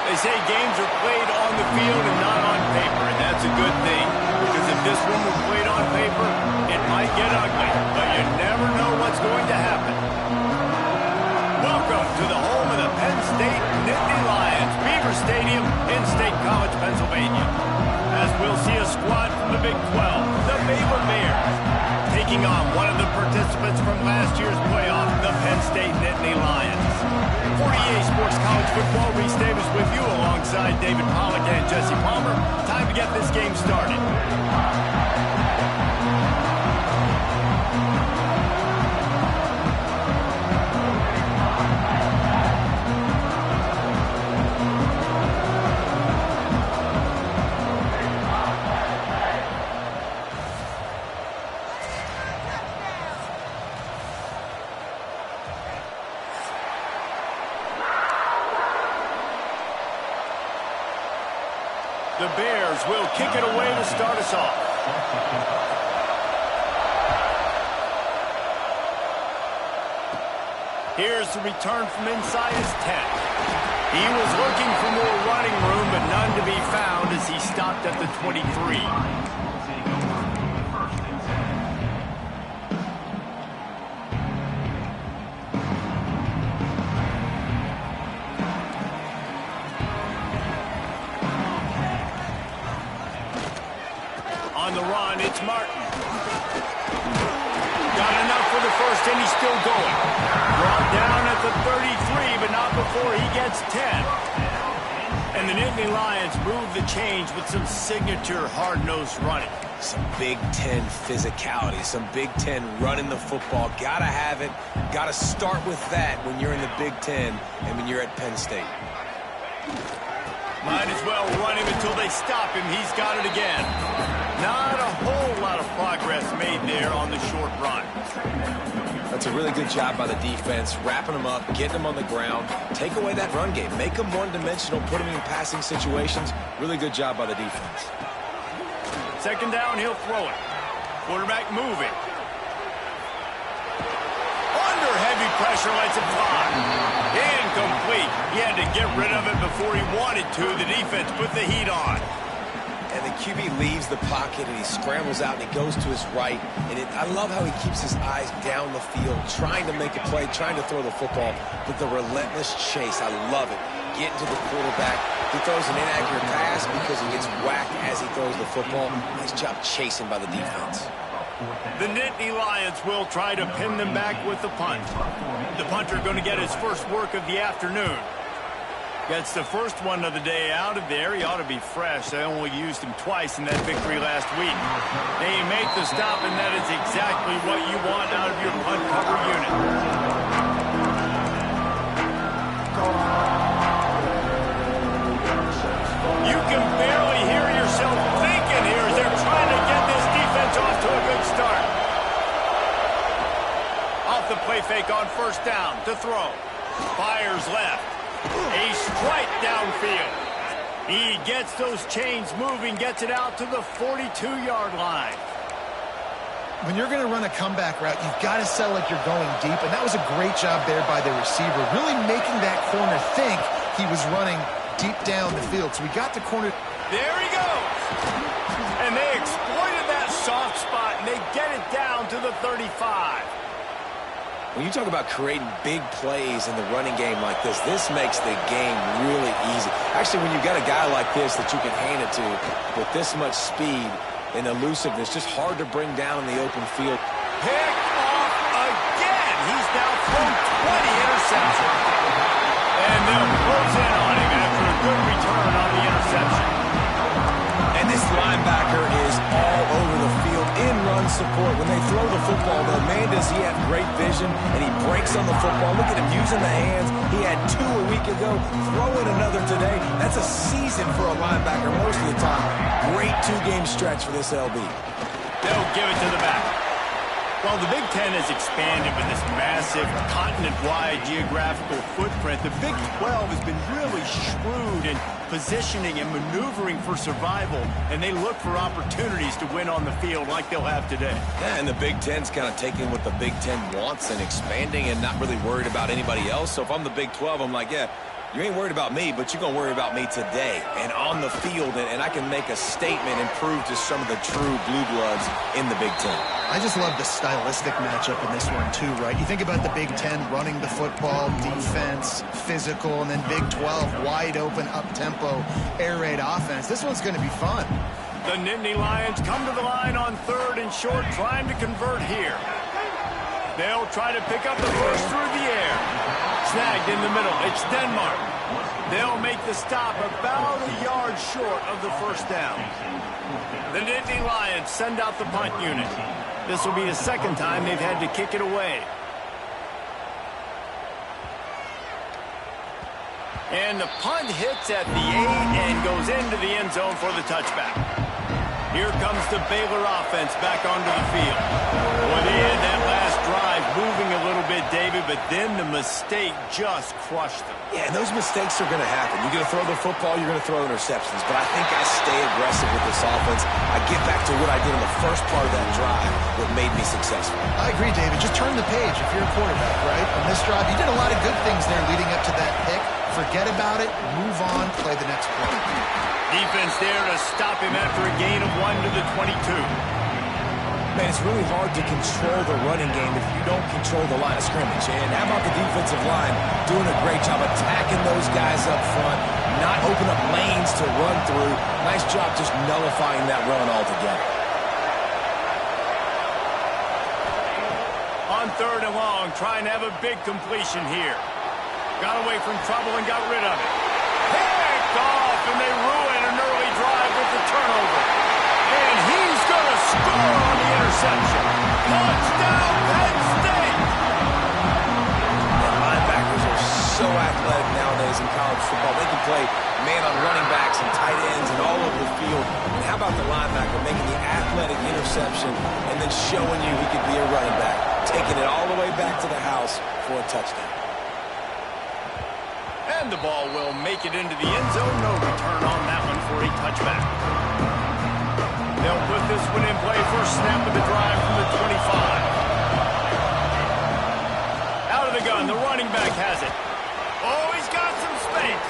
They say games are played on the field and not on paper, and that's a good thing, because if this one were played on paper, it might get ugly, but you never know what's going to happen. Welcome to the home of the Penn State Nittany Lions, Beaver Stadium in State College, Pennsylvania. As we'll see a squad from the Big 12, the Beaver Bears, taking on one of the participants from last year's playoff, the Penn State Nittany Lions. For EA Sports College Football, Reese Davis with you alongside David Pollack and Jesse Palmer. Time to get this game started. The Bears will kick it away to start us off. Here's the return from inside his 10. He was looking for more running room, but none to be found as he stopped at the 23. On the run, it's Martin. Got enough for the first, and he's still going. Brought down at the 33, but not before he gets 10. And the Nittany Lions move the change with some signature hard-nosed running. Some Big Ten physicality, some Big Ten running the football. Gotta have it. Gotta start with that when you're in the Big Ten and when you're at Penn State. Might as well run him until they stop him. He's got it again. Not a whole lot of progress made there on the short run. That's a really good job by the defense, wrapping them up, getting them on the ground. Take away that run game. Make them one-dimensional, put them in passing situations. Really good job by the defense. Second down, he'll throw it. Quarterback moving. Under heavy pressure, lets it fly. Incomplete. He had to get rid of it before he wanted to. The defense put the heat on. And the QB leaves the pocket and he scrambles out and he goes to his right. And I love how he keeps his eyes down the field, trying to make a play, trying to throw the football, but the relentless chase. I love it. Getting to the quarterback. He throws an inaccurate pass because he gets whacked as he throws the football. Nice job chasing by the defense. The Nittany Lions will try to pin them back with the punt. The punter going to get his first work of the afternoon. Gets the first one of the day out of there. He ought to be fresh. They only used him twice in that victory last week. They make the stop, and that is exactly what you want out of your punt cover unit. You can barely hear yourself thinking here as they're trying to get this defense off to a good start. Off the play fake on first down to throw. Fires left. A strike downfield. He gets those chains moving, gets it out to the 42-yard line. When you're going to run a comeback route, you've got to sell like you're going deep, and that was a great job there by the receiver, really making that corner think he was running deep down the field. So we got the corner. There he goes. And they exploited that soft spot, and they get it down to the 35. When you talk about creating big plays in the running game like this makes the game really easy. Actually, when you've got a guy like this that you can hand it to with this much speed and elusiveness, just hard to bring down in the open field. Pick off again. He's now thrown 20 interceptions. And they'll close in on him after a good return on the interception. And this linebacker is all over the field in run run support. When they throw the football, though, man, does he have great vision, and he breaks on the football. Look at him using the hands. He had 2 a week ago, throwing another today. That's a season for a linebacker most of the time. Great 2-game stretch for this LB. They'll give it to the back. Well, the Big Ten has expanded with this massive continent-wide geographical footprint. The Big 12 has been really shrewd in positioning and maneuvering for survival, and they look for opportunities to win on the field like they'll have today. Yeah, and the Big Ten's kind of taking what the Big Ten wants and expanding and not really worried about anybody else. So if I'm the Big 12, I'm like, yeah, you ain't worried about me, but you're going to worry about me today and on the field, and I can make a statement and prove to some of the true blue bloods in the Big Ten. I just love the stylistic matchup in this one, too, right? You think about the Big Ten running the football, defense, physical, and then Big 12, wide open, up-tempo, air raid offense. This one's going to be fun. The Nittany Lions come to the line on 3rd and short, trying to convert here. They'll try to pick up the first through the air. Snagged in the middle. It's Denmark. They'll make the stop about a yard short of the first down. The Nittany Lions send out the punt unit. This will be the second time they've had to kick it away. And the punt hits at the 8 and goes into the end zone for the touchback. Here comes the Baylor offense back onto the field. Boy, they had that last drive moving a little bit, David, but then the mistake just crushed them. Yeah, and those mistakes are going to happen. You're going to throw the football, you're going to throw interceptions. But I think I stay aggressive with this offense. I get back to what I did in the first part of that drive, what made me successful. I agree, David. Just turn the page if you're a quarterback, right? On this drive, you did a lot of good things there leading up to that pick. Forget about it, move on, play the next play. Defense there to stop him after a gain of 1 to the 22. Man, it's really hard to control the running game if you don't control the line of scrimmage. And how about the defensive line doing a great job attacking those guys up front, not open up lanes to run through. Nice job just nullifying that run altogether. On 3rd and long, trying to have a big completion here. Got away from trouble and got rid of it. Picked off, and they ruin an early drive with the turnover. And he's going to score on the interception. Touchdown, Penn State! And linebackers are so athletic nowadays in college football. They can play man on running backs and tight ends and all over the field. And how about the linebacker making the athletic interception and then showing you he could be a running back, taking it all the way back to the house for a touchdown. And the ball will make it into the end zone. No return on that one for a touchback. They'll put this one in play. First snap of the drive from the 25. Out of the gun, the running back has it. Oh, he's got some space.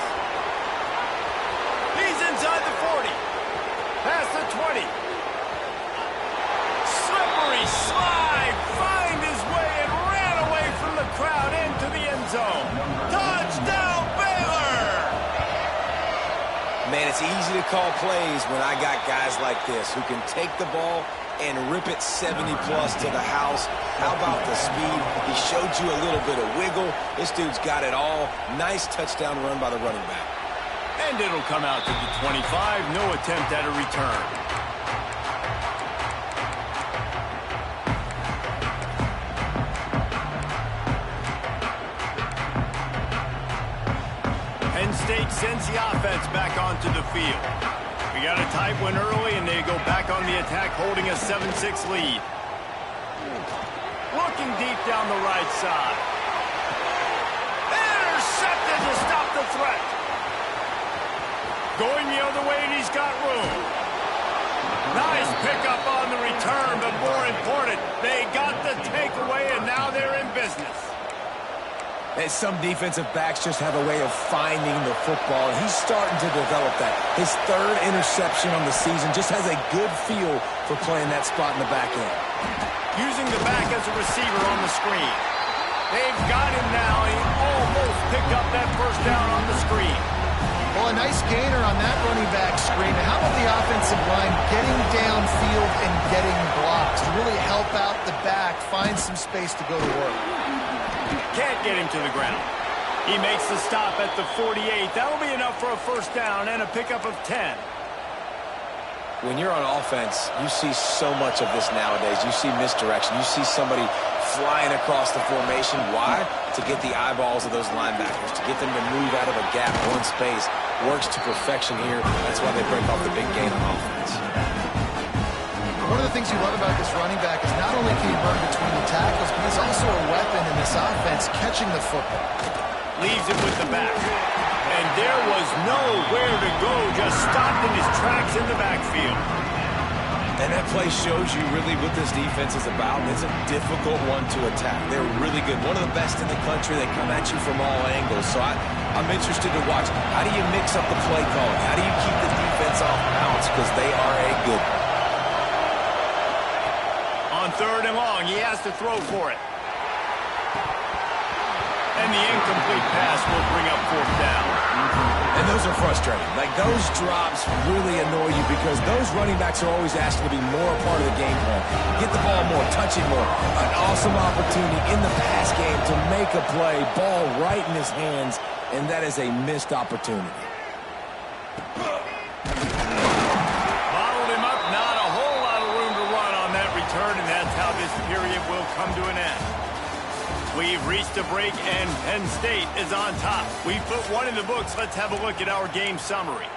He's inside the 40. Past the 20. Slippery slide. Find his way and ran away from the crowd into the end zone. Touchdown, Baylor! Man, it's easy to call plays when I got guys like this who can take the ball and rip it 70-plus to the house. How about the speed? He showed you a little bit of wiggle. This dude's got it all. Nice touchdown run by the running back. And it'll come out to the 25. No attempt at a return. Penn State sends the offense back onto the field. We got a tight one early, and they go back on the attack, holding a 7-6 lead. Looking deep down the right side. Intercepted to stop the threat. Going the other way, and he's got room. Nice pickup on the return, but more important, they got the takeaway, and now they're in business. And some defensive backs just have a way of finding the football, and he's starting to develop that. His 3rd interception on the season, just has a good feel for playing that spot in the back end. Using the back as a receiver on the screen. They've got him now. He almost picked up that first down on the screen. Well, a nice gainer on that running back screen. How about the offensive line getting downfield and getting blocks to really help out the back, find some space to go to work? Can't get him to the ground. He makes the stop at the 48. That'll be enough for a first down and a pickup of 10. when you're on offense, you see so much of this nowadays. You see misdirection. You see somebody flying across the formation. Why? To get the eyeballs of those linebackers, to get them to move out of a gap, one space. Works to perfection here. That's why they break off the big gain on offense. One of the things you love about this running back is not only can he run between the tackles, but he's also a weapon in this offense catching the football. Leaves it with the back. And there was nowhere to go, just stopped in his tracks in the backfield. And that play shows you really what this defense is about. It's a difficult one to attack. They're really good. One of the best in the country. They come at you from all angles. So I'm interested to watch. How do you mix up the play calling? How do you keep the defense off balance? Because they are a good one. On 3rd and long, he has to throw for it. And the incomplete pass will bring up 4th down. And those are frustrating. Like, those drops really annoy you because those running backs are always asking to be more a part of the game plan. Get the ball more, touch it more. An awesome opportunity in the pass game to make a play, ball right in his hands, and that is a missed opportunity. Bottled him up, not a whole lot of room to run on that return, and that's how this period will come to an end. We've reached a break, and Penn State is on top. We put one in the books. Let's have a look at our game summary.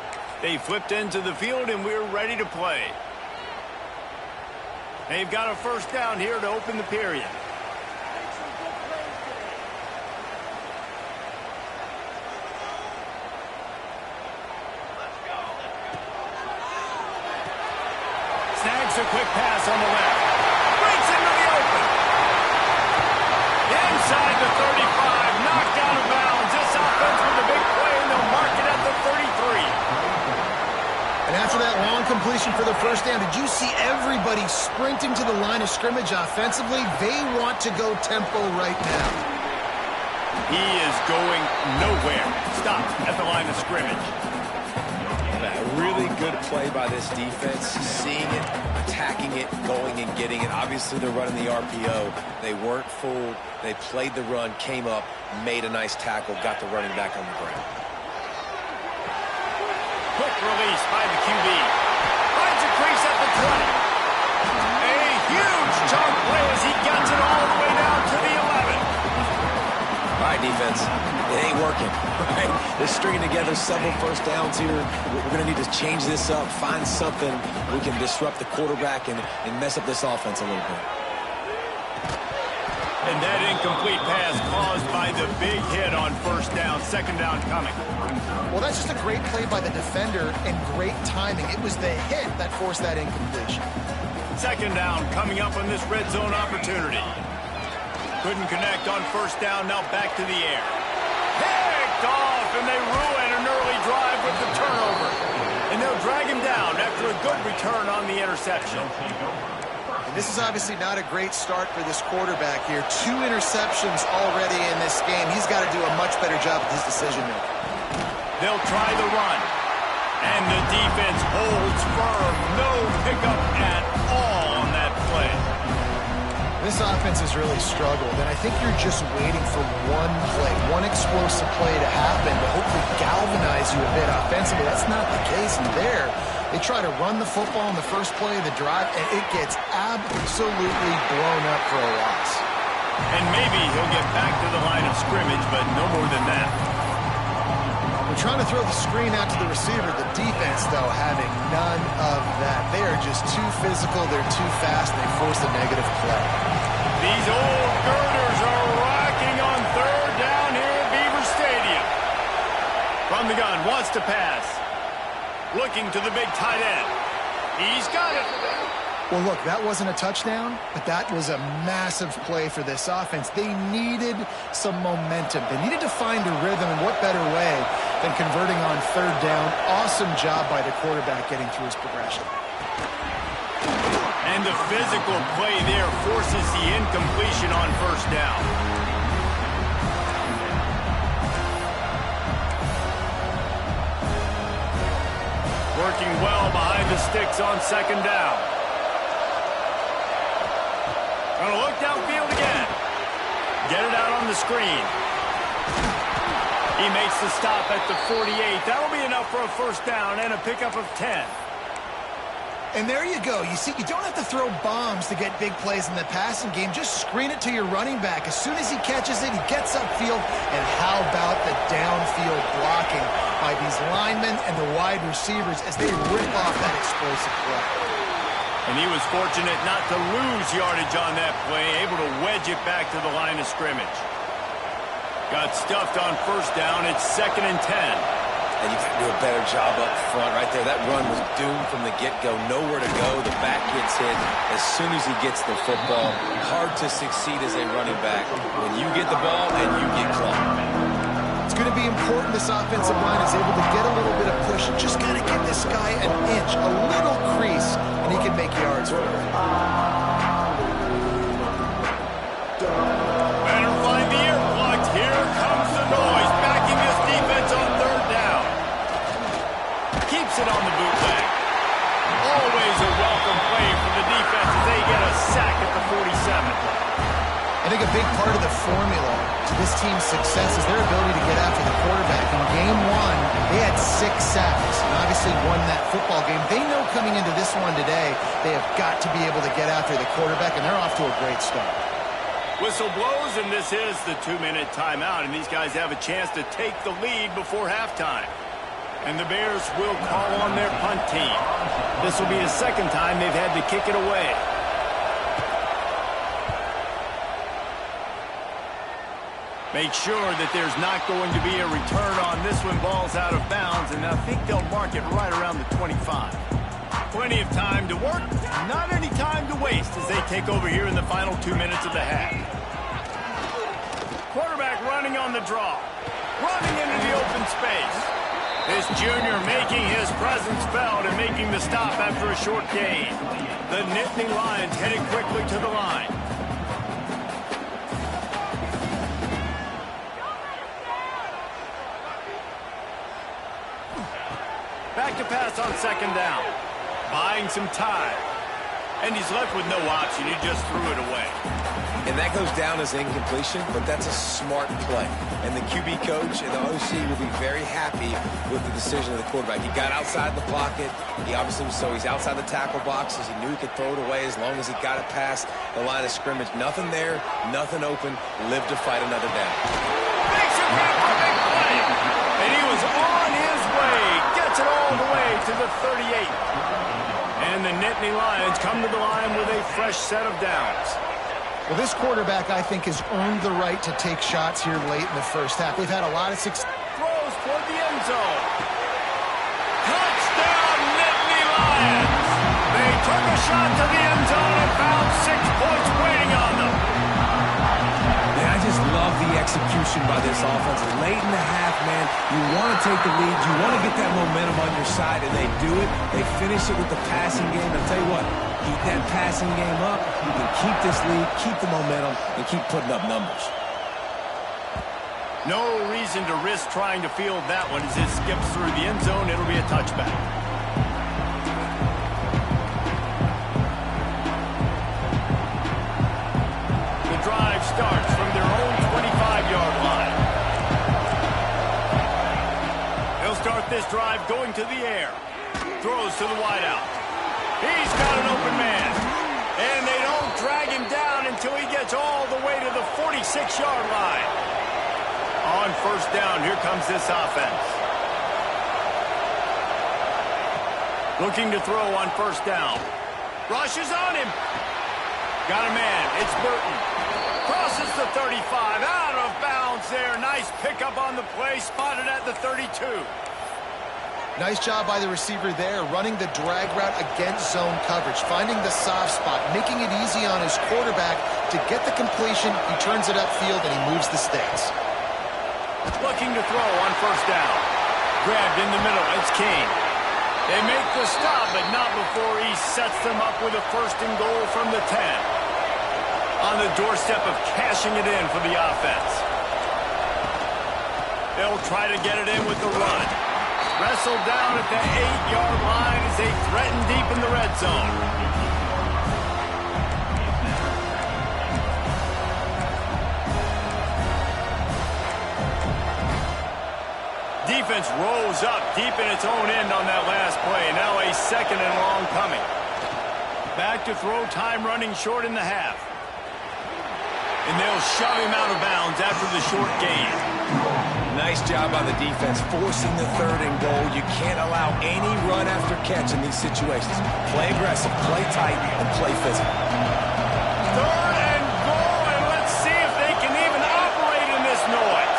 They flipped into the field, and we're ready to play. They've got a 1st down here to open the period. Snags a quick pass on the left. Breaks into the open. Inside the 35, knocked out of bounds. This offense with a big play, and they'll mark it at the 33. And after that long completion for the 1st down, did you see everybody sprinting to the line of scrimmage offensively? They want to go tempo right now. He is going nowhere. Stopped at the line of scrimmage. A really good play by this defense, seeing it, attacking it, going and getting it. Obviously, they're running the RPO. They weren't fooled. They played the run, came up, made a nice tackle, got the running back on the ground. Quick release by the QB. Finds a crease at the 20. A huge chunk play as he gets it all the way down to the 11. All right, defense. It ain't working, right? They're stringing together several 1st downs here. We're going to need to change this up, find something we can disrupt the quarterback and mess up this offense a little bit. And that incomplete pass caused by the big hit on 1st down, 2nd down coming. Well, that's just a great play by the defender and great timing. It was the hit that forced that incompletion. 2nd down coming up on this red zone opportunity. Couldn't connect on 1st down, now back to the air. Picked off, and they ruin an early drive with the turnover. And they'll drag him down after a good return on the interception. And this is obviously not a great start for this quarterback here. 2 interceptions already in this game. He's got to do a much better job with his decision-making. They'll try the run. And the defense holds firm. No pickup at all on that play. This offense has really struggled, and I think you're just waiting for one play, one explosive play to happen to hopefully galvanize you a bit offensively. That's not the case there. They try to run the football in the first play of the drive, and it gets absolutely blown up for a loss. And maybe he'll get back to the line of scrimmage, but no more than that. We're trying to throw the screen out to the receiver. The defense, though, having none of that. They are just too physical. They're too fast. They force a negative play. These old girders are rocking on 3rd down here at Beaver Stadium. From the gun, wants to pass. Looking to the big tight end. He's got it. Well, look, that wasn't a touchdown, but that was a massive play for this offense. They needed some momentum. They needed to find a rhythm, and what better way than converting on 3rd down. Awesome job by the quarterback getting through his progression. And the physical play there forces the incompletion on 1st down. Working well behind the sticks on 2nd down. Gonna look downfield again. Get it out on the screen. He makes the stop at the 48. That'll be enough for a 1st down and a pickup of 10. And there you go. You see, you don't have to throw bombs to get big plays in the passing game. Just screen it to your running back. As soon as he catches it, he gets upfield. And how about the downfield blocking by these linemen and the wide receivers as they rip off that explosive play. And he was fortunate not to lose yardage on that play, able to wedge it back to the line of scrimmage. Got stuffed on first down. It's 2nd and 10. And you got to do a better job up front right there. That run was doomed from the get-go. Nowhere to go. The back gets hit as soon as he gets the football. Hard to succeed as a running back when you get the ball and you get clocked. It's going to be important this offensive line is able to get a little bit of push. Just got to give this guy an inch, a little crease, and he can make yards for it. Better find the ear plugs. Here comes the noise. Backing this defense on 3rd down. Keeps it on the bootleg. Always a welcome play from the defense as they get a sack at the 47. I think a big part of the formula to this team's success is their ability to get after the quarterback. In game 1, they had 6 sacks and obviously won that football game. They know coming into this one today, they have got to be able to get after the quarterback, and they're off to a great start. Whistle blows, and this is the 2-minute timeout, and these guys have a chance to take the lead before halftime. And the Bears will call on their punt team. This will be the 2nd time they've had to kick it away. Make sure that there's not going to be a return on this one. Ball's out of bounds, and I think they'll mark it right around the 25. Plenty of time to work, not any time to waste as they take over here in the final 2 minutes of the half. Quarterback running on the draw, running into the open space. This junior making his presence felt and making the stop after a short gain. The Nittany Lions headed quickly to the line. Back to pass on 2nd down. Buying some time. And he's left with no option. He just threw it away. And that goes down as incompletion, but that's a smart play. And the QB coach and the OC will be very happy with the decision of the quarterback. He got outside the pocket. He obviously was he's outside the tackle boxes. He knew he could throw it away as long as he got it past the line of scrimmage. Nothing there, nothing open. Live to fight another down. Makes a big play. And he was on his way. Gets it all the way to the 38. And the Nittany Lions come to the line with a fresh set of downs. Well, this quarterback, I think, has earned the right to take shots here late in the first half. They've had a lot of success. Throws toward the end zone. Touchdown, Nittany Lions. They took a shot to the end zone and found 6 points waiting on them. Man, I just love the execution by this offense. Late in the half, man, you want to take the lead. You want to get that momentum on your side, and they do it. They finish it with the passing game. I'll tell you what, keep that passing game up. You can keep this lead, keep the momentum, and keep putting up numbers. No reason to risk trying to field that one as it skips through the end zone. It'll be a touchback. The drive starts from their own 25-yard line. They'll start this drive going to the air. Throws to the wideout. He's got an open man. And they don't drag him down until he gets all the way to the 46-yard line. On first down, here comes this offense. Looking to throw on first down. Rushes on him. Got a man. It's Burton. Crosses the 35. Out of bounds there. Nice pickup on the play. Spotted at the 32. Nice job by the receiver there, running the drag route against zone coverage, finding the soft spot, making it easy on his quarterback to get the completion. He turns it upfield, and he moves the sticks. Looking to throw on first down. Grabbed in the middle. It's King. They make the stop, but not before he sets them up with a 1st and goal from the 10. On the doorstep of cashing it in for the offense. They'll try to get it in with the run. Wrestled down at the 8-yard line as they threaten deep in the red zone. Defense rose up deep in its own end on that last play. Now a 2nd and long coming. Back to throw, time running short in the half. And they'll shove him out of bounds after the short gain. Nice job on the defense, forcing the 3rd and goal. You can't allow any run after catch in these situations. Play aggressive, play tight, and play physical. 3rd and goal, and let's see if they can even operate in this noise.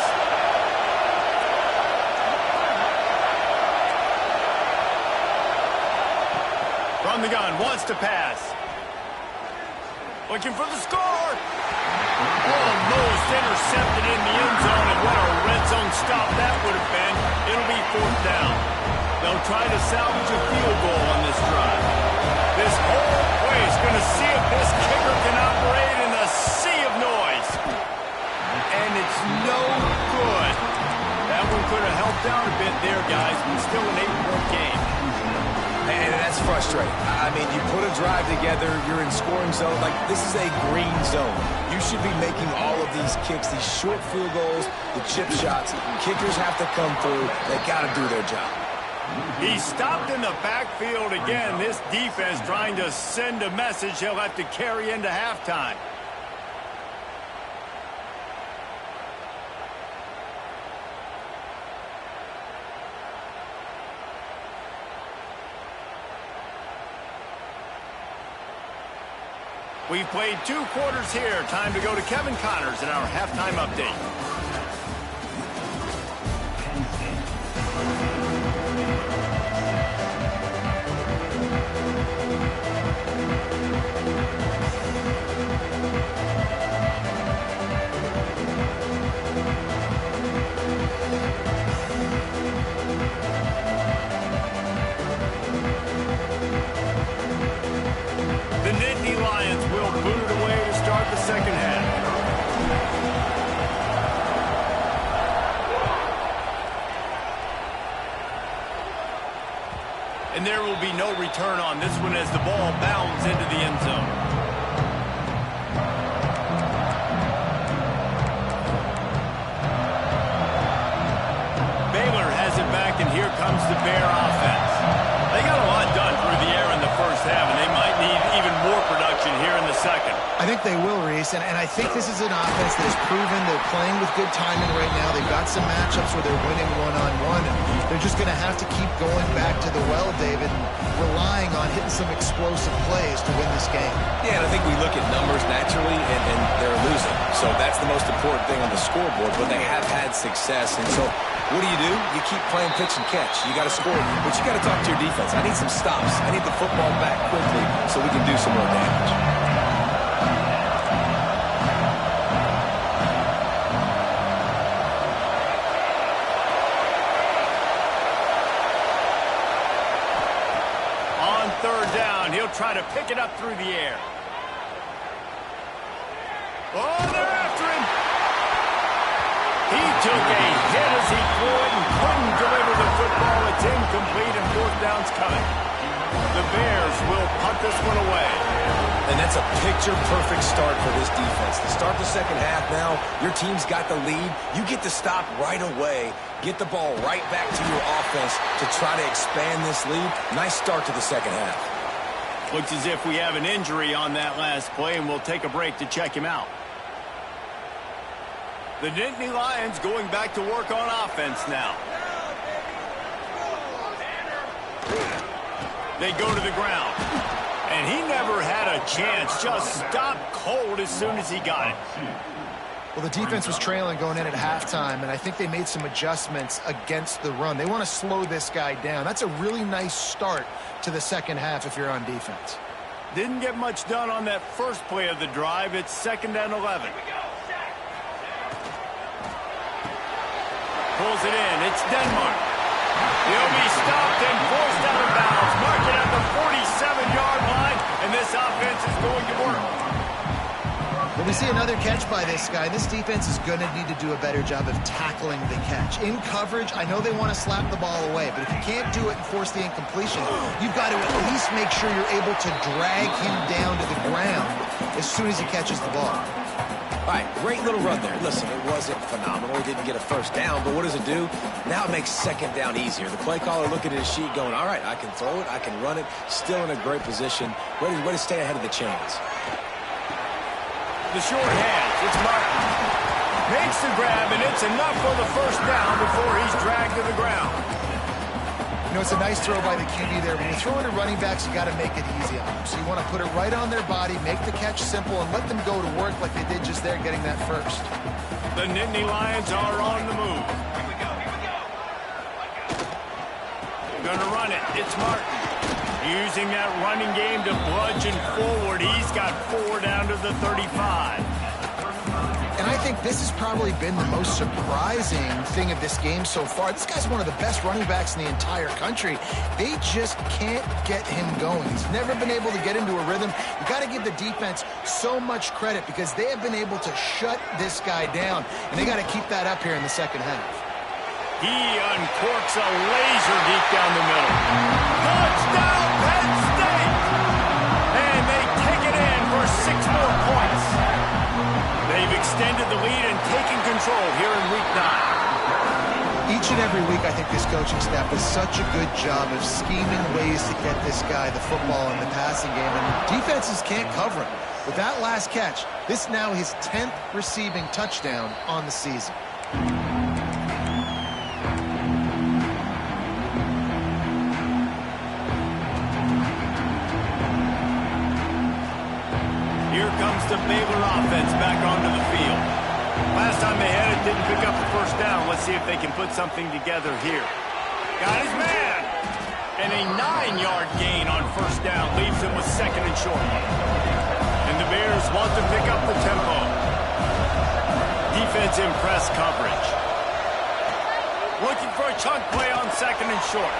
From the gun, wants to pass. Looking for the score. Almost intercepted in the end zone, and what a red zone stop that would have been. It'll be 4th down. They'll try to salvage a field goal on this drive. This whole place going to see if this kicker can operate in a sea of noise. And it's no good. That one could have helped out a bit there, guys, but still an 8-point game. And that's frustrating. I mean, you put a drive together, you're in scoring zone. Like, this is a green zone. You should be making all of these kicks, these short field goals, the chip shots. Kickers have to come through. They got to do their job. He stopped in the backfield again. This defense trying to send a message he'll have to carry into halftime. We've played 2 quarters here. Time to go to Kevin Connors in our halftime update. Second half. And there will be no return on this one as the ball bounds into the end zone. Baylor has it back, and here comes the Bear offense. They got a lot done through the air in the first half, and they might need even more production here in the second. I think they will, Reese, and I think this is an offense that has proven they're playing with good timing right now. They've got some matchups where they're winning one-on-one, and they're just going to have to keep going back to the well, David, and relying on hitting some explosive plays to win this game. Yeah, and I think we look at numbers naturally, and they're losing. So that's the most important thing on the scoreboard, but they have had success. And so what do? You keep playing pitch and catch. You got to score, but you got to talk to your defense. I need some stops. I need the football back quickly so we can do some more damage. He'll try to pick it up through the air. Oh, they're after him. He took a hit as he threw it and couldn't deliver the football. It's incomplete and 4th down's coming. The Bears will punt this one away. And that's a picture-perfect start for this defense. To start the second half now, your team's got the lead. You get to stop right away, get the ball right back to your offense to try to expand this lead. Nice start to the second half. Looks as if we have an injury on that last play, and we'll take a break to check him out. The Nittany Lions going back to work on offense now. They go to the ground. And he never had a chance. Just stopped cold as soon as he got it. Well, the defense was trailing going in at halftime, and I think they made some adjustments against the run. They want to slow this guy down. That's a really nice start to the second half if you're on defense. Didn't get much done on that first play of the drive. It's 2nd and 11. Pulls it in. It's Denmark. He'll be stopped and forced out of bounds. Mark it at the 47-yard line, and this offense is going to work. Well, we see another catch by this guy. This defense is going to need to do a better job of tackling the catch. In coverage, I know they want to slap the ball away, but if you can't do it and force the incompletion, you've got to at least make sure you're able to drag him down to the ground as soon as he catches the ball. All right, great little run there. Listen, it wasn't phenomenal. He didn't get a first down, but what does it do? Now it makes second down easier. The play caller looking at his sheet going, all right, I can throw it, I can run it. Still in a great position. Way to stay ahead of the chains. The short hands, it's Martin. Makes the grab, and it's enough for the first down before he's dragged to the ground. You know, it's a nice throw by the QB there. When you're throwing to running backs, you got to make it easy on them. So you want to put it right on their body, make the catch simple, and let them go to work like they did just there, getting that first. The Nittany Lions are on the move. Gonna run it. It's Martin. Using that running game to bludgeon forward. He's got 4 down to the 35. And I think this has probably been the most surprising thing of this game so far. This guy's one of the best running backs in the entire country. They just can't get him going. He's never been able to get into a rhythm. You got to give the defense so much credit because they have been able to shut this guy down, and they got to keep that up here in the second half. He uncorks a laser deep down the middle. Touchdown, Penn State! And they take it in for 6 more points. They've extended the lead and taken control here in Week 9. Each and every week, I think this coaching staff does such a good job of scheming ways to get this guy the football in the passing game, and defenses can't cover him. With that last catch, this now his 10th receiving touchdown on the season. Here comes the Baylor offense back onto the field. Last time they had it, didn't pick up the first down. Let's see if they can put something together here. Got his man! And a 9-yard gain on first down leaves him with second and short. And the Bears want to pick up the tempo. Defense in press coverage. Looking for a chunk play on second and short.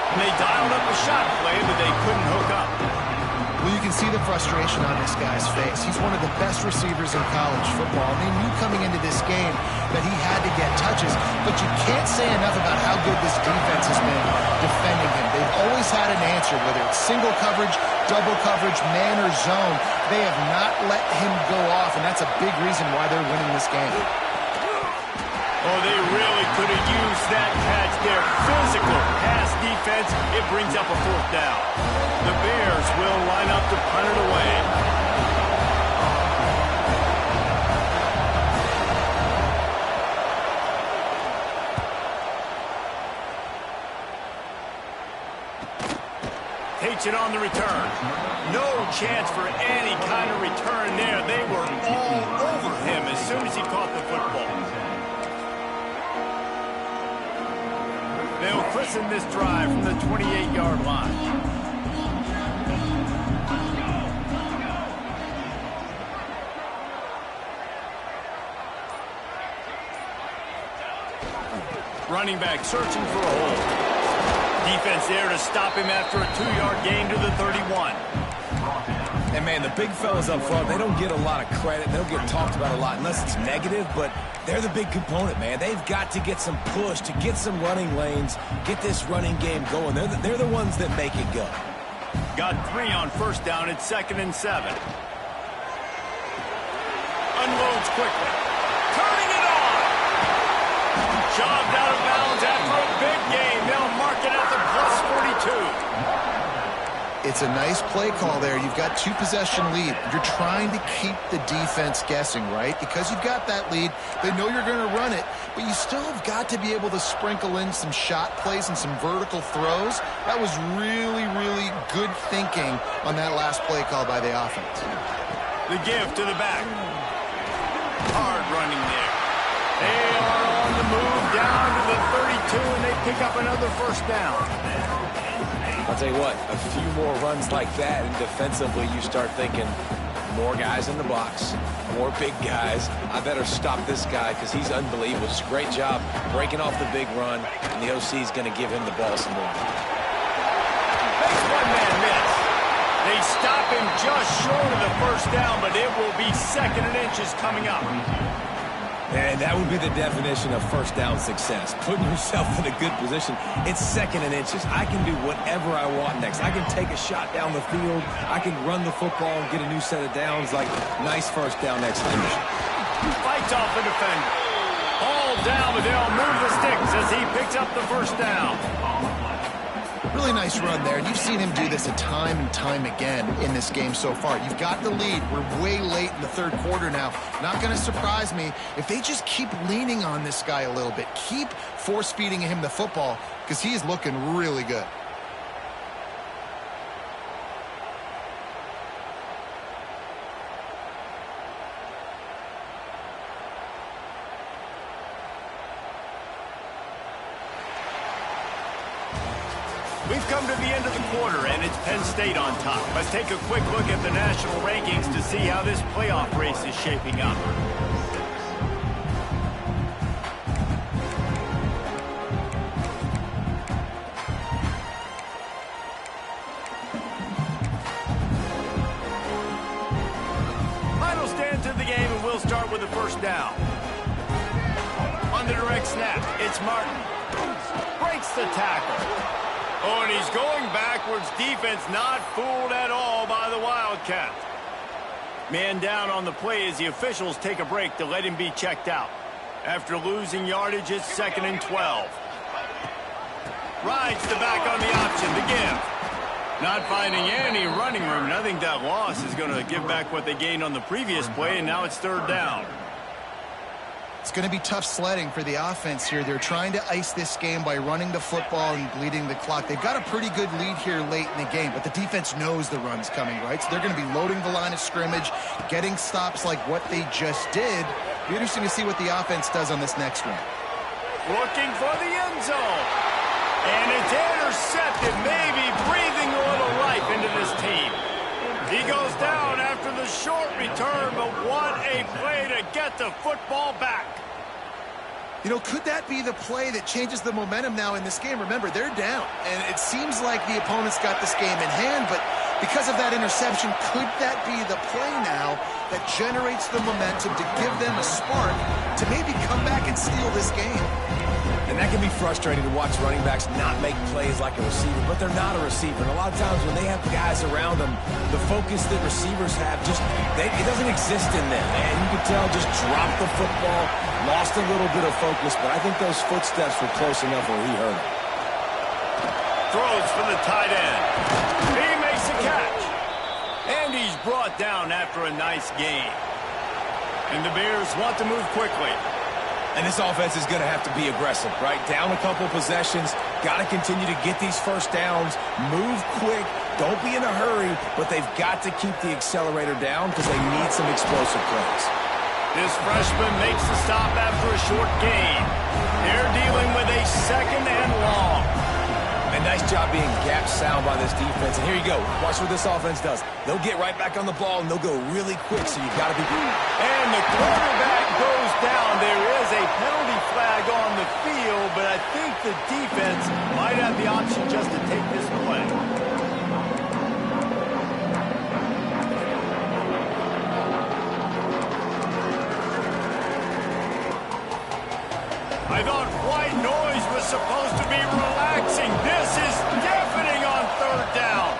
And they dialed up a shot play, but they couldn't hook up. Well, you can see the frustration on this guy's face. He's one of the best receivers in college football. And they knew coming into this game that he had to get touches. But you can't say enough about how good this defense has been defending him. They've always had an answer, whether it's single coverage, double coverage, man or zone. They have not let him go off, and that's a big reason why they're winning this game. Oh, they really could have used that catch there. Physical pass defense. It brings up a fourth down. The Bears will line up to punt it away. Takes it on the return. No chance for any kind of return there. They were all over him as soon as he caught the football. They'll christen this drive from the 28-yard line. Running back searching for a hole. Defense there to stop him after a 2-yard gain to the 31. And, man, the big fellas up front, they don't get a lot of credit. They don't get talked about a lot unless it's negative, but they're the big component, man. They've got to get some push, to get some running lanes, get this running game going. They're the ones that make it go. Got 3 on first down. It's 2nd and 7. Unloads quickly. Turning it on. Jogged out of bounds after a big game. They'll mark it at the +42. It's a nice play call there. You've got 2-possession lead. You're trying to keep the defense guessing, right? Because you've got that lead, they know you're going to run it, but you still have got to be able to sprinkle in some shot plays and some vertical throws. That was really, really good thinking on that last play call by the offense. The give to the back. Hard running there. They are on the move down to the 32, and they pick up another first down. I'll tell you what, a few more runs like that, and defensively you start thinking more guys in the box, more big guys. I better stop this guy because he's unbelievable. It's a great job breaking off the big run, and the OC is going to give him the ball some more. Makes one-man miss. They stop him just short of the first down, but it will be 2nd and inches coming up. And that would be the definition of first down success. Putting yourself in a good position. It's second and inches. I can do whatever I want next. I can take a shot down the field. I can run the football and get a new set of downs. Like, nice first down execution. Fights off the defender. All down, but they'll move the sticks as he picks up the first down. Really nice run there. You've seen him do this a time and time again in this game so far. You've got the lead. We're way late in the third quarter now. Not going to surprise me if they just keep leaning on this guy a little bit. Keep force-feeding him the football because he is looking really good. We've come to the end of the quarter, and it's Penn State on top. Let's take a quick look at the national rankings to see how this playoff race is shaping up. Final stand to the game, and we'll start with the first down. On the direct snap, it's Martin. Breaks the tackle. Oh, and he's going backwards. Defense not fooled at all by the Wildcat. Man down on the play as the officials take a break to let him be checked out. After losing yardage, it's 2nd and 12. Rides the back on the option to give. Not finding any running room, and I think that loss is going to give back what they gained on the previous play, and now it's 3rd down. It's going to be tough sledding for the offense here. They're trying to ice this game by running the football and bleeding the clock. They've got a pretty good lead here late in the game, but the defense knows the run's coming, right? So they're going to be loading the line of scrimmage, getting stops like what they just did. It'll be interesting to see what the offense does on this next one. Looking for the end zone. And it's intercepted, maybe breathing a little life into this team. He goes down after the short return, but what a play to get the football back. You know, could that be the play that changes the momentum now in this game? Remember, they're down, and it seems like the opponent's got this game in hand, but because of that interception, could that be the play now that generates the momentum to give them a spark to maybe come back and steal this game? And that can be frustrating to watch running backs not make plays like a receiver, but they're not a receiver. And a lot of times when they have guys around them, the focus that receivers have it doesn't exist in them. And you can tell just dropped the football, lost a little bit of focus, but I think those footsteps were close enough where he heard it. Throws for the tight end. He makes a catch. And he's brought down after a nice gain. And the Bears want to move quickly. And this offense is going to have to be aggressive, right? Down a couple possessions, got to continue to get these first downs, move quick, don't be in a hurry, but they've got to keep the accelerator down because they need some explosive plays. This freshman makes the stop after a short gain. They're dealing with a 2nd and long. And nice job being gap sound by this defense. And here you go. Watch what this offense does. They'll get right back on the ball, and they'll go really quick, so you've got to be... And the quarterback goes down. There is a penalty flag on the field, but I think the defense might have the option just to take this play. I thought white noise was supposed to be relaxing. This is deafening on 3rd down.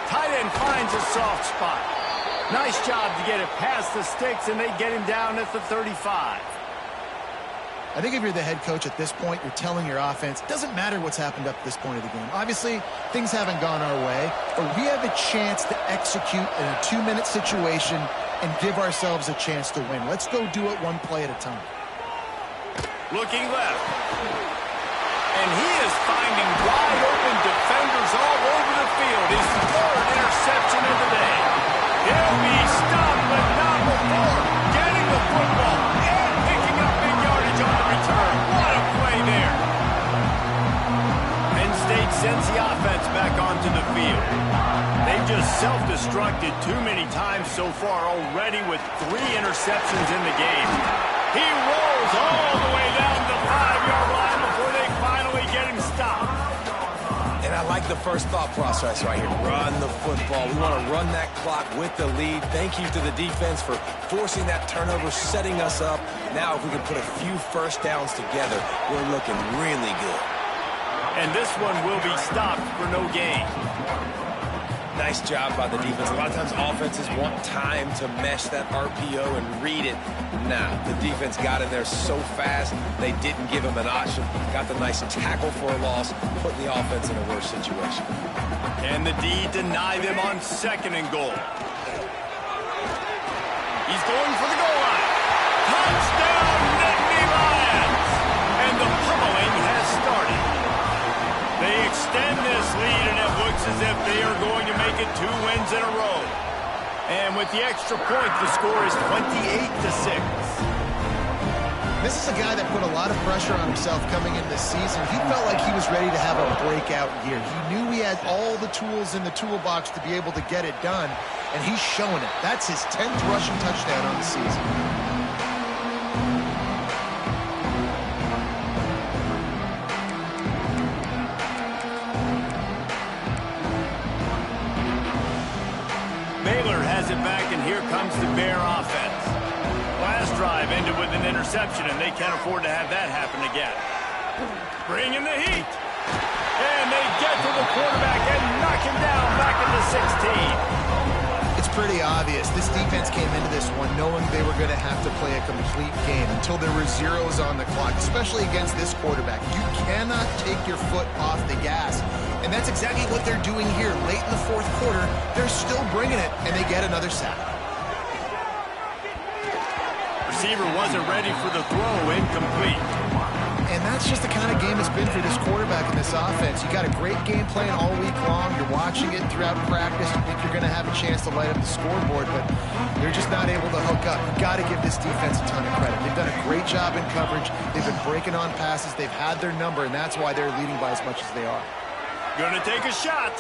Tight end finds a soft spot. Nice job to get it past the sticks, and they get him down at the 35. I think if you're the head coach at this point, you're telling your offense, it doesn't matter what's happened up to this point of the game. Obviously, things haven't gone our way, but we have a chance to execute in a 2-minute situation and give ourselves a chance to win. Let's go do it one play at a time. Looking left. And he is finding wide open defenders all over the field. His 3rd interception of the day. He'll be stopped, but not before getting the football and picking up big yardage on the return. What a play there. Penn State sends the offense back onto the field. They've just self-destructed too many times so far already with 3 interceptions in the game. He rolls all the way down the 5-yard line before they finally get him stopped. And I like the first thought process right here. Run the football. We want to run that clock with the lead. Thank you to the defense for forcing that turnover, setting us up. Now, if we can put a few first downs together, we're looking really good. And this one will be stopped for no gain. Nice job by the defense. A lot of times offenses want time to mesh that RPO and read it. Nah, the defense got in there so fast, they didn't give him an option. Got the nice tackle for a loss, putting the offense in a worse situation. And the D denied them on 2nd and goal. He's going for the goal line. Touchdown, Nittany Lions! And the pummeling has started. They extend this lead, and it looks as if they are going to make it 2 wins in a row. And with the extra point, the score is 28-6. This is a guy that put a lot of pressure on himself coming into this season. He felt like he was ready to have a breakout year. He knew he had all the tools in the toolbox to be able to get it done, and he's showing it. That's his 10th rushing touchdown on the season. Baylor has it back, and here comes the Bear offense. Last drive ended with an interception, and they can't afford to have that happen again. Bringing the heat. And they get to the quarterback and knock him down back at the 16. It's pretty obvious. This defense came into this one knowing they were going to have to play a complete game until there were zeros on the clock, especially against this quarterback. You cannot take your foot off the gas. And that's exactly what they're doing here. Late in the 4th quarter, they're still bringing it, and they get another sack. Receiver wasn't ready for the throw, incomplete. And that's just the kind of game it's been for this quarterback in this offense. You got a great game plan all week long. You're watching it throughout practice. You think you're going to have a chance to light up the scoreboard, but they're just not able to hook up. You got to give this defense a ton of credit. They've done a great job in coverage. They've been breaking on passes. They've had their number, and that's why they're leading by as much as they are. Going to take a shot.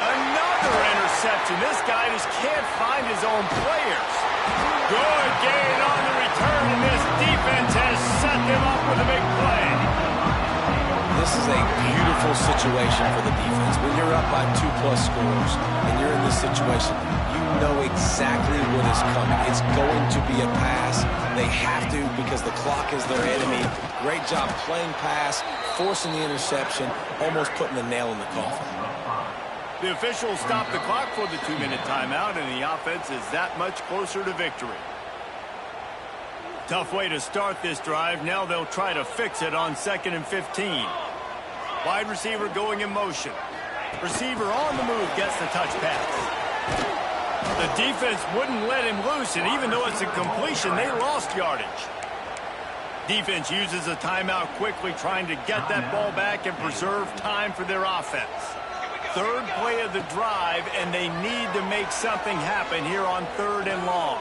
Another interception. This guy just can't find his own players. Good gain on the return, and this defense has set them up with a big play. This is a beautiful situation for the defense. When you're up by 2+ scores and you're in this situation, you know exactly what is coming. It's going to be a pass. They have to because the clock is their enemy. Great job playing pass, forcing the interception, almost putting the nail in the coffin. The officials stopped the clock for the 2-minute timeout, and the offense is that much closer to victory. Tough way to start this drive. Now they'll try to fix it on 2nd and 15. Wide receiver going in motion. Receiver on the move gets the touch pass. The defense wouldn't let him loose, and even though it's a completion, they lost yardage. Defense uses a timeout quickly, trying to get that ball back and preserve time for their offense. 3rd play of the drive, and they need to make something happen here on 3rd and long.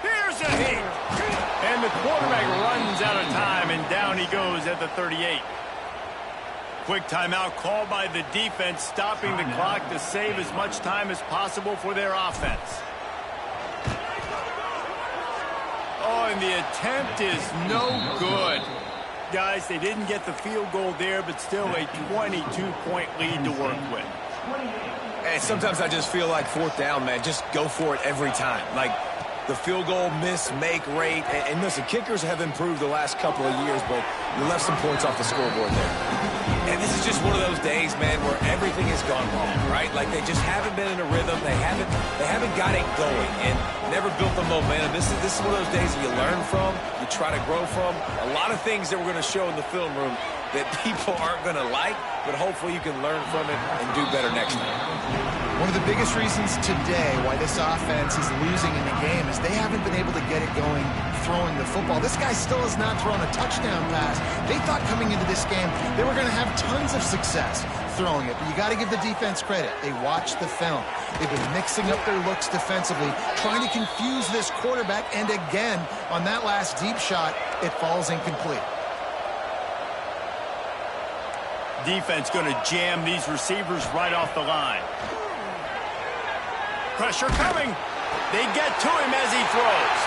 Here's a hit. And the quarterback runs out of time, and down he goes at the 38. Quick timeout called by the defense, stopping the clock to save as much time as possible for their offense. Oh, and the attempt is no good. Guys, they didn't get the field goal there, but still a 22-point lead to work with. And sometimes I just feel like 4th down, man. Just go for it every time. Like the field goal miss-make rate. And listen, kickers have improved the last couple of years, but you left some points off the scoreboard there. And this is just one of those days, man, where everything has gone wrong, right? Like they just haven't been in a rhythm. They haven't got it going and never built the momentum. This is one of those days that you learn from, you try to grow from. A lot of things that we're going to show in the film room that people aren't going to like, but hopefully you can learn from it and do better next time. One of the biggest reasons today why this offense is losing in the game is they haven't been able to get it going throwing the football. This guy still has not thrown a touchdown pass. They thought coming into this game they were going to have tons of success throwing it, but you got to give the defense credit. They watched the film. They've been mixing up their looks defensively, trying to confuse this quarterback, and again, on that last deep shot, it falls incomplete. Defense going to jam these receivers right off the line. Pressure coming. They get to him as he throws.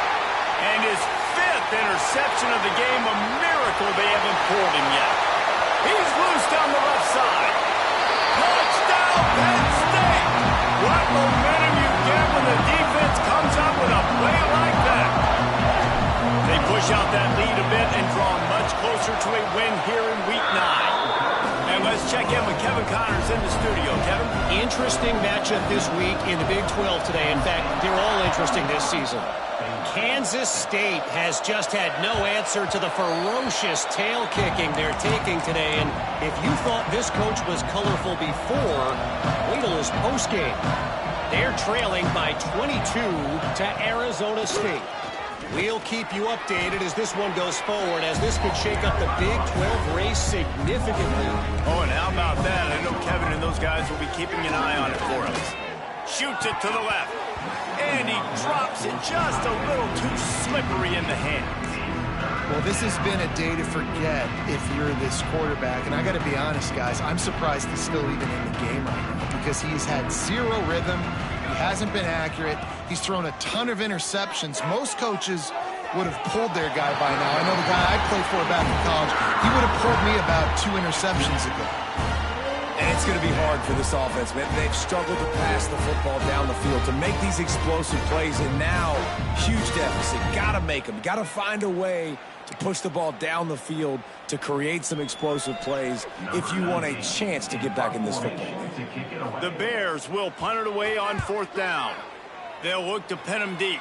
And his 5th interception of the game, a miracle they haven't pulled him yet. He's loose down the left side. here in Week 9. And let's check in with Kevin Connors in the studio. Kevin? Interesting matchup this week in the Big 12 today. In fact, they're all interesting this season. Kansas State has just had no answer to the ferocious tail kicking they're taking today. And if you thought this coach was colorful before, wait till his postgame. They're trailing by 22 to Arizona State. We'll keep you updated as this one goes forward, as this could shake up the Big 12 race significantly. Oh, and how about that? I know Kevin and those guys will be keeping an eye on it for us. Shoots it to the left. And he drops it just a little too slippery in the hands. Well, this has been a day to forget if you're this quarterback. And I got to be honest, guys, I'm surprised he's still even in the game right now because he's had zero rhythm. He hasn't been accurate. He's thrown a ton of interceptions. Most coaches would have pulled their guy by now. I know the guy I played for back in college, he would have pulled me about 2 interceptions ago. And it's going to be hard for this offense, man. They've struggled to pass the football down the field, to make these explosive plays, and now, huge deficit. Got to make them. Got to find a way to push the ball down the field to create some explosive plays if you want a chance to get back in this football game. The Bears will punt it away on 4th down. They'll look to pin him deep.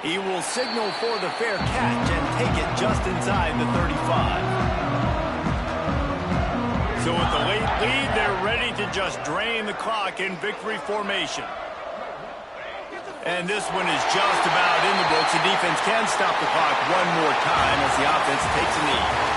He will signal for the fair catch and take it just inside the 35. So with the late lead, they're ready to just drain the clock in victory formation. And this one is just about in the books. The defense can stop the clock one more time as the offense takes a knee.